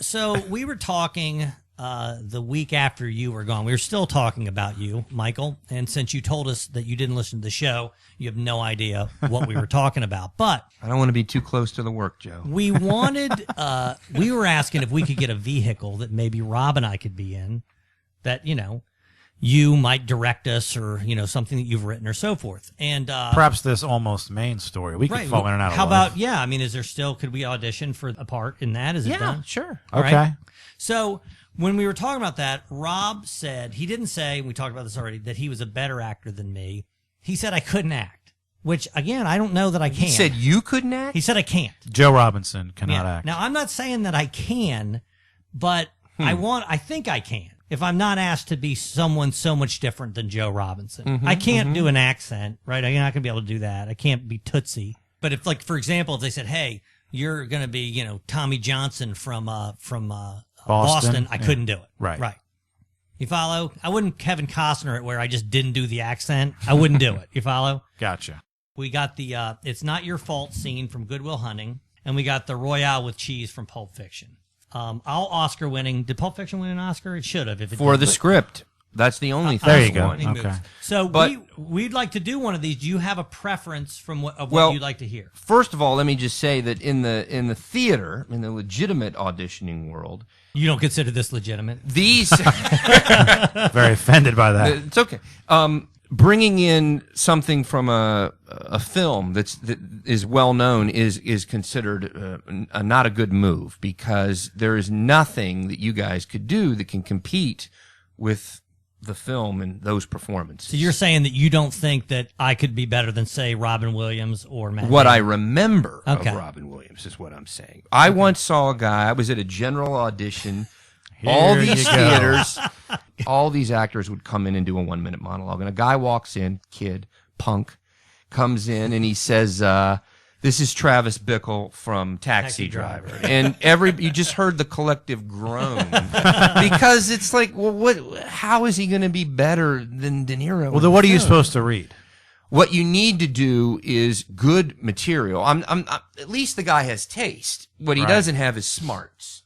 So we were talking the week after you were gone. We were still talking about you, Michael. And since you told us that you didn't listen to the show, you have no idea what we were talking about. But I don't want to be too close to the work, Joe. we wanted, we were asking if we could get a vehicle that maybe Rob and I could be in that, you might direct us or, something that you've written or so forth. And perhaps this Almost Maine story. We could fall in and out of How life. about, I mean, is there still, could we audition for a part in that? Is it done? Sure. All Okay. right. So when we were talking about that, Rob said, he didn't say, we talked about this already, that he was a better actor than me. He said I couldn't act, which, again, I don't know that I can. He said you couldn't act? He said I can't. Joe Robinson cannot act. Now, I'm not saying that I can, but I think I can. If I'm not asked to be someone so much different than Joe Robinson. I can't do an accent, right? I'm not going to be able to do that. I can't be Tootsie. But if, like, for example, if they said, hey, you're going to be, Tommy Johnson from Boston, I couldn't do it. Right. You follow? I wouldn't Kevin Costner it where I just didn't do the accent. I wouldn't do it. You follow? Gotcha. We got the It's Not Your Fault scene from Good Will Hunting, and we got the Royale with Cheese from Pulp Fiction. All Oscar winning. Did Pulp Fiction win an Oscar? It should have. If it For did. The script. That's the only thing. There you go. Moves. Okay. So we'd like to do one of these. Do you have a preference from what you'd like to hear? First of all, let me just say that in the theater, in the legitimate auditioning world, You don't consider this legitimate? these Very offended by that. it's okay. Bringing in something from a film that is well known is considered not a good move, because there is nothing that you guys could do that can compete with the film and those performances. So you're saying that you don't think that I could be better than, say, Robin Williams or Matt What Damon? I remember Okay. of Robin Williams is what I'm saying. I once saw a guy, I was at a general audition. All Here these you go. theaters, all these actors would come in and do a 1-minute monologue. And a guy walks in, kid, punk, comes in and he says, this is Travis Bickle from Taxi Driver. And you just heard the collective groan. Because it's like, well, how is he going to be better than De Niro? Well, then what are you supposed to read? What you need to do is good material. At least the guy has taste. What he doesn't have is smarts.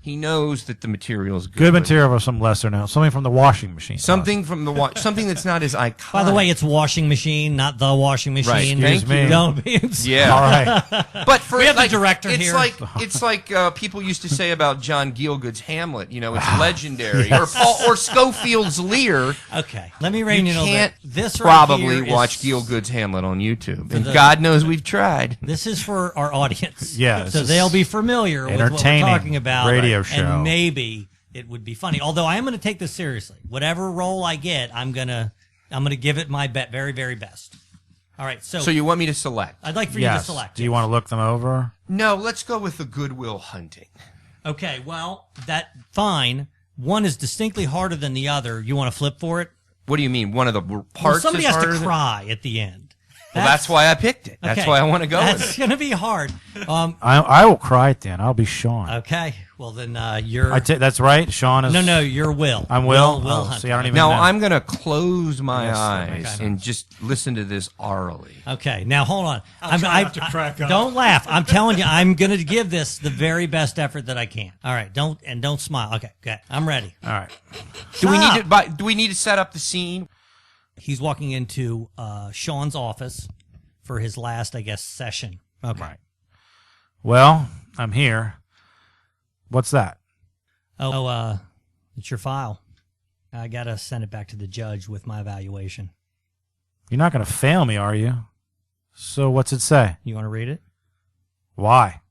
He knows that the material is good. Good material for some lesser known. Something from the washing machine. Something from the something that's not as iconic. By the way, it's washing machine, not the washing machine. Right. Excuse me. Don't be. yeah. All right. But for We have the director it's here. It's like people used to say about John Gielgud's Hamlet. It's legendary. Or Schofield's Lear. Okay, let me rein You you know can't that this probably right here watch is, Gielgud's Hamlet on YouTube, and God knows we've tried. This is for our audience. Yeah, so this they'll is be familiar with what we're entertaining talking about. radio show. And maybe it would be funny. Although I am going to take this seriously. Whatever role I get, I'm gonna give it my very, very best. All right. So you want me to select? I'd like for you to select. Do you want to look them over? No, let's go with the Good Will Hunting. Okay. Well, fine. One is distinctly harder than the other. You want to flip for it? What do you mean? One of the parts Well, somebody is has harder to than- cry at the end. Well, that's why I picked it. That's Okay. why I want to go with That's it. going to be hard. I will cry at the end. I'll be Sean. Okay. Well, then you're. That's right. Sean is. No, you're Will. I'm Will. Will See, Hunter. I don't even Now, know. I'm going to close my Yes, eyes okay. and just listen to this orally. Okay, now hold on. try not to crack up. Don't laugh. I'm telling you, I'm going to give this the very best effort that I can. All right, don't smile. Okay, I'm ready. All right. Do we need to set up the scene? He's walking into Sean's office for his last, I guess, session. Okay. Right. Well, I'm here. What's that? Oh, it's your file. I got to send it back to the judge with my evaluation. You're not going to fail me, are you? So what's it say? You want to read it? Why?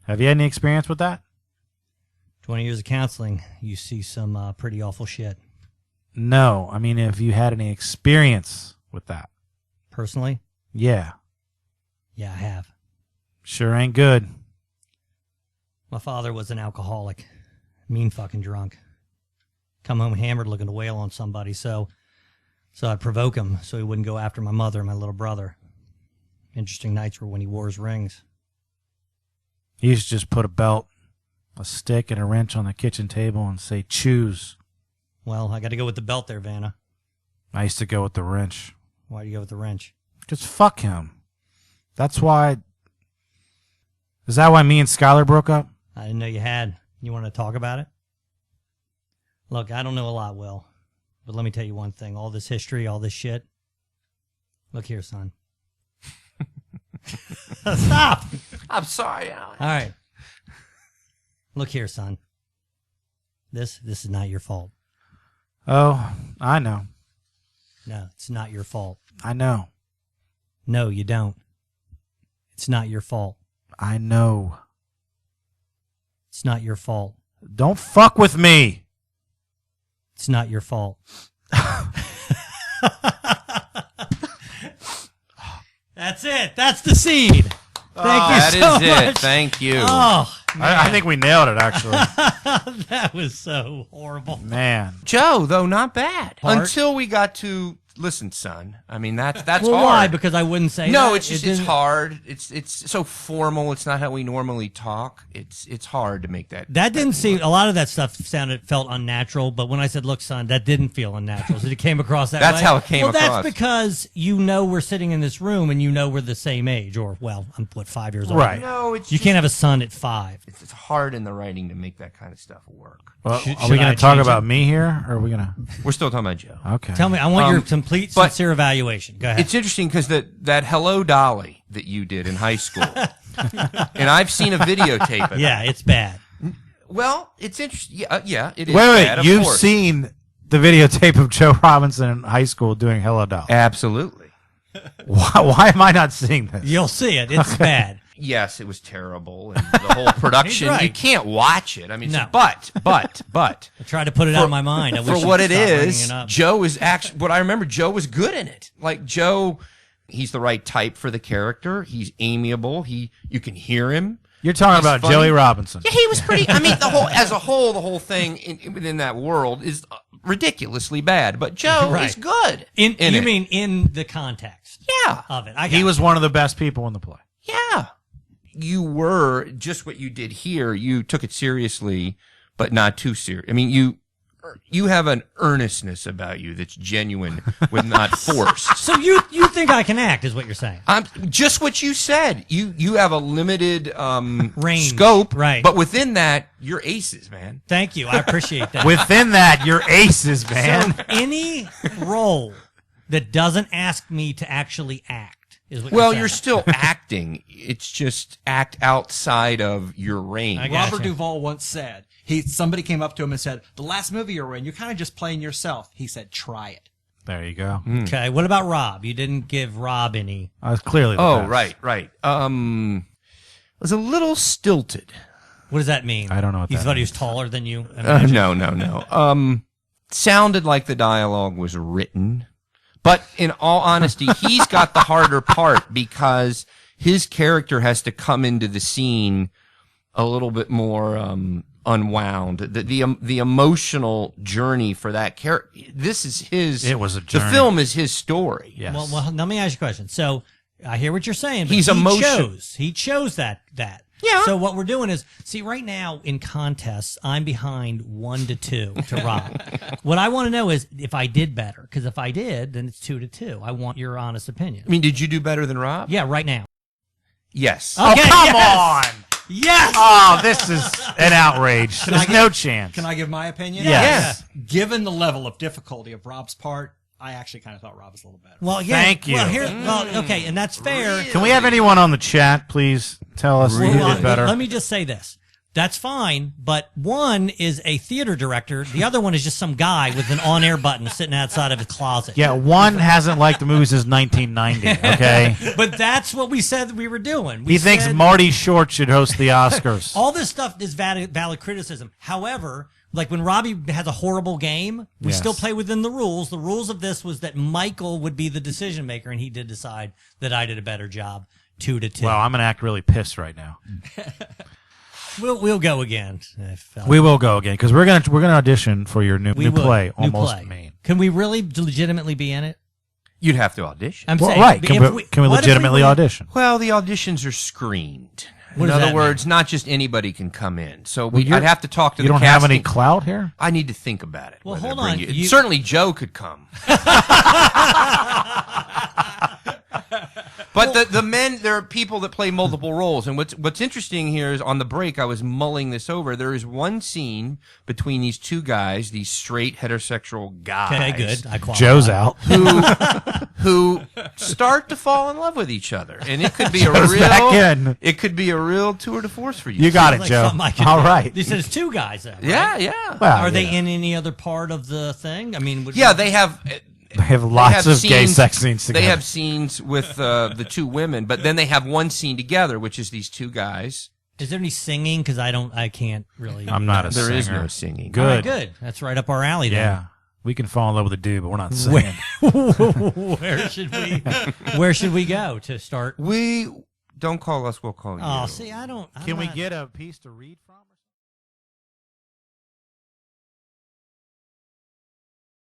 Have you had any experience with that? 20 years of counseling, you see some pretty awful shit. No. I mean, have you had any experience with that? Personally? Yeah. Yeah, I have. Sure ain't good. My father was an alcoholic, mean fucking drunk. Come home hammered looking to wail on somebody, so I'd provoke him so he wouldn't go after my mother and my little brother. Interesting nights were when he wore his rings. He used to just put a belt, a stick, and a wrench on the kitchen table and say, choose. Well, I got to go with the belt there, Vanna. I used to go with the wrench. Why do you go with the wrench? Just fuck him. That's why... Is that why me and Skylar broke up? I didn't know you had. You want to talk about it? Look, I don't know a lot, Will, but let me tell you one thing. All this history, all this shit. Look here, son. Stop! I'm sorry. All right. Look here, son. This is not your fault. Oh, I know. No, it's not your fault. I know. No, you don't. It's not your fault. I know. It's not your fault. Don't fuck with me. It's not your fault. That's it. That's the seed. Thank you so much. That is it. Thank you. Oh, I think we nailed it, actually. that was so horrible. Man. Joe, though, not bad. Hard. Until we got to listen, son. I mean, that's Well, hard. why? Because I wouldn't say No, that. it's just It it's didn't- hard. It's so formal. It's not how we normally talk. It's hard to make that. That didn't seem. A lot of that stuff felt unnatural. But when I said, "Look, son," that didn't feel unnatural. So it came across that way. That's how it came well, across. that's because we're sitting in this room and we're the same age, or I'm 5 years old. Right. No, it's You just- can't have a son at 5. It's hard in the writing to make that kind of stuff work. Well, Should are we I going to talk change about it? me here, or are we going to? We're still talking about Joe. Okay. Tell me. I want your Um, complete, but- sincere evaluation. Go ahead. It's interesting because that Hello Dolly that you did in high school, and I've seen a videotape of it. Yeah, it's bad. Well, it's interesting. Yeah, it is. Wait, bad, of you've course. seen the videotape of Joe Robinson in high school doing Hello Doll. Absolutely. Why am I not seeing this? You'll see it. It's bad. Yes, it was terrible, and the whole production. He's right. You can't watch it. I mean, No. but I tried to put it out of my mind. I for wish what you'd it stop bringing is, it up. Joe is actually. What I remember, Joe was good in it. Like Joe, he's the right type for the character. He's amiable. You can hear him. You're talking He's about funny. Joey Robinson. Yeah, he was pretty. I mean, the whole thing within that world is ridiculously bad. But Joe Right. is good. You it. mean in the context Yeah, of it? He was one of the best people in the play. yeah. You were just what you did here. You took it seriously, but not too serious. I mean, you have an earnestness about you that's genuine, with not forced. So you think I can act? Is what you're saying? Just what you said. You have a limited Range, scope, right. But within that, you're aces, man. Thank you. I appreciate that. Within that, you're aces, man. So any role that doesn't ask me to actually act is what Well, you're you're saying. still acting. It's just act outside of your range. I got Robert you. Duvall once said, somebody came up to him and said, the last movie you were in, you're kind of just playing yourself. He said, try it. There you go. Okay. What about Rob? You didn't give Rob any. I was clearly the Oh, best. right. Was a little stilted. What does that mean? I don't know what You that thought he means. was taller than you? I mean, No. Sounded like the dialogue was written, but in all honesty, he's got the harder part because his character has to come into the scene a little bit more unwound. The emotional journey for that character. This is his. It was a The journey. film is his story. Yes. well, let me ask you a question. So I hear what you're saying. But He's emotion- He chose that. Yeah. So what we're doing is, see, right now in contests, I'm behind 1-2 to Rob. What I want to know is if I did better, because if I did, then it's 2-2. I want your honest opinion. I mean, did you do better than Rob? Yeah, right now. Yes. Oh, Okay, come yes! on. Yes. Oh, this is an outrage. There's no chance. Can I give my opinion? Yes. Given the level of difficulty of Rob's part, I actually kind of thought Rob was a little better. Well, yeah. Thank you. Well, okay, and that's fair. Can we have anyone on the chat, please, tell us who Well, did better? Let me just say this. That's fine, but one is a theater director. The other one is just some guy with an on-air button sitting outside of his closet. Yeah, one hasn't liked the movie since 1990, okay? But that's what we said we were doing. He thinks said Marty Short should host the Oscars. all this stuff is valid criticism. However, like when Robbie has a horrible game, we Yes. still play within the rules. The rules of this was that Michael would be the decision maker, and he did decide that I did a better job. 2-2. Wow, I'm going to act really pissed right now. We'll go again. We will go again because we're gonna audition for your new will. play, New Almost play. Maine. Can we really legitimately be in it? You'd have to audition. I'm Well, saying, right? Can if we, can we what if legitimately were- audition? Well, the auditions are screened. What In does other that words, not just anybody can come in. So you're- I'd have to talk to You the don't casting. have any clout here. I need to think about it. Well, whether to hold bring on. you. You- Certainly, Joe could come. But the men, there are people that play multiple roles, and what's interesting here is on the break I was mulling this over. There is one scene between these two guys, these straight heterosexual guys. Okay, good. I qualify. Joe's out. who start to fall in love with each other, and it could be it could be a real tour de force for you. You got it, Like Joe. something I could All do. right. This is two guys, though, right? Yeah. Well, Are they in any other part of the thing? I mean, Yeah, they have. They have lots of gay sex scenes together. They have scenes with the two women, but then they have one scene together, which is these two guys. Is there any singing? Because I can't really. I'm not a There singer. is no singing. Good. All right, good. That's right up our alley. Then. Yeah. We can fall in love with a dude, but we're not singing. Where should we go to start? We don't call us. We'll call you. Oh, see, I don't. Can we get a piece to read from?